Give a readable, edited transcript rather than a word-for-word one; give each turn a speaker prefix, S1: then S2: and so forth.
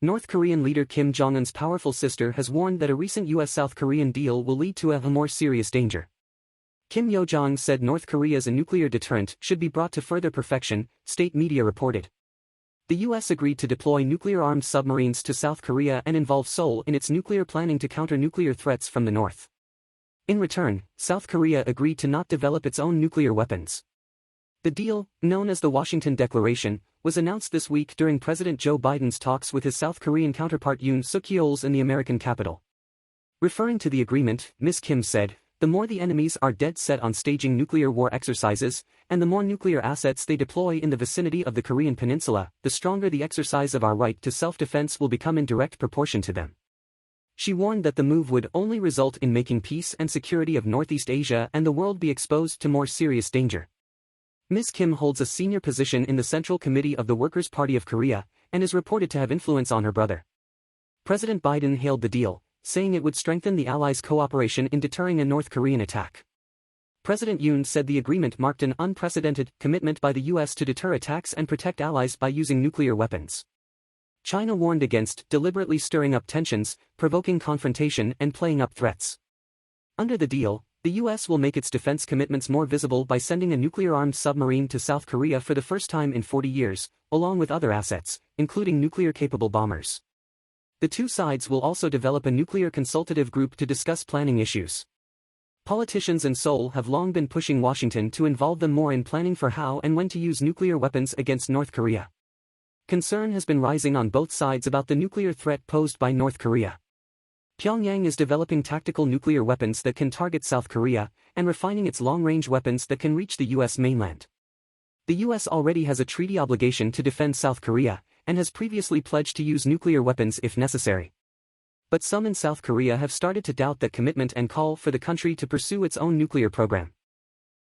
S1: North Korean leader Kim Jong-un's powerful sister has warned that a recent US-South Korean deal will lead to a more serious danger. Kim Yo-jong said North Korea's nuclear deterrent should be brought to further perfection, state media reported. The US agreed to deploy nuclear-armed submarines to South Korea and involve Seoul in its nuclear planning to counter nuclear threats from the north. In return, South Korea agreed to not develop its own nuclear weapons. The deal, known as the Washington Declaration, was announced this week during President Joe Biden's talks with his South Korean counterpart Yoon Suk-yeol in the American capital. Referring to the agreement, Ms. Kim said, "The more the enemies are dead set on staging nuclear war exercises, and the more nuclear assets they deploy in the vicinity of the Korean peninsula, the stronger the exercise of our right to self-defense will become in direct proportion to them." She warned that the move would only result in making peace and security of Northeast Asia and the world be exposed to more serious danger. Ms. Kim holds a senior position in the Central Committee of the Workers' Party of Korea, and is reported to have influence on her brother. President Biden hailed the deal, saying it would strengthen the allies' cooperation in deterring a North Korean attack. President Yoon said the agreement marked an unprecedented commitment by the US to deter attacks and protect allies by using nuclear weapons. China warned against deliberately stirring up tensions, provoking confrontation and playing up threats. Under the deal, the US will make its defense commitments more visible by sending a nuclear-armed submarine to South Korea for the first time in 40 years, along with other assets, including nuclear-capable bombers. The two sides will also develop a nuclear consultative group to discuss planning issues. Politicians in Seoul have long been pushing Washington to involve them more in planning for how and when to use nuclear weapons against North Korea. Concern has been rising on both sides about the nuclear threat posed by North Korea. Pyongyang is developing tactical nuclear weapons that can target South Korea, and refining its long-range weapons that can reach the US mainland. The US already has a treaty obligation to defend South Korea, and has previously pledged to use nuclear weapons if necessary. But some in South Korea have started to doubt that commitment and call for the country to pursue its own nuclear program.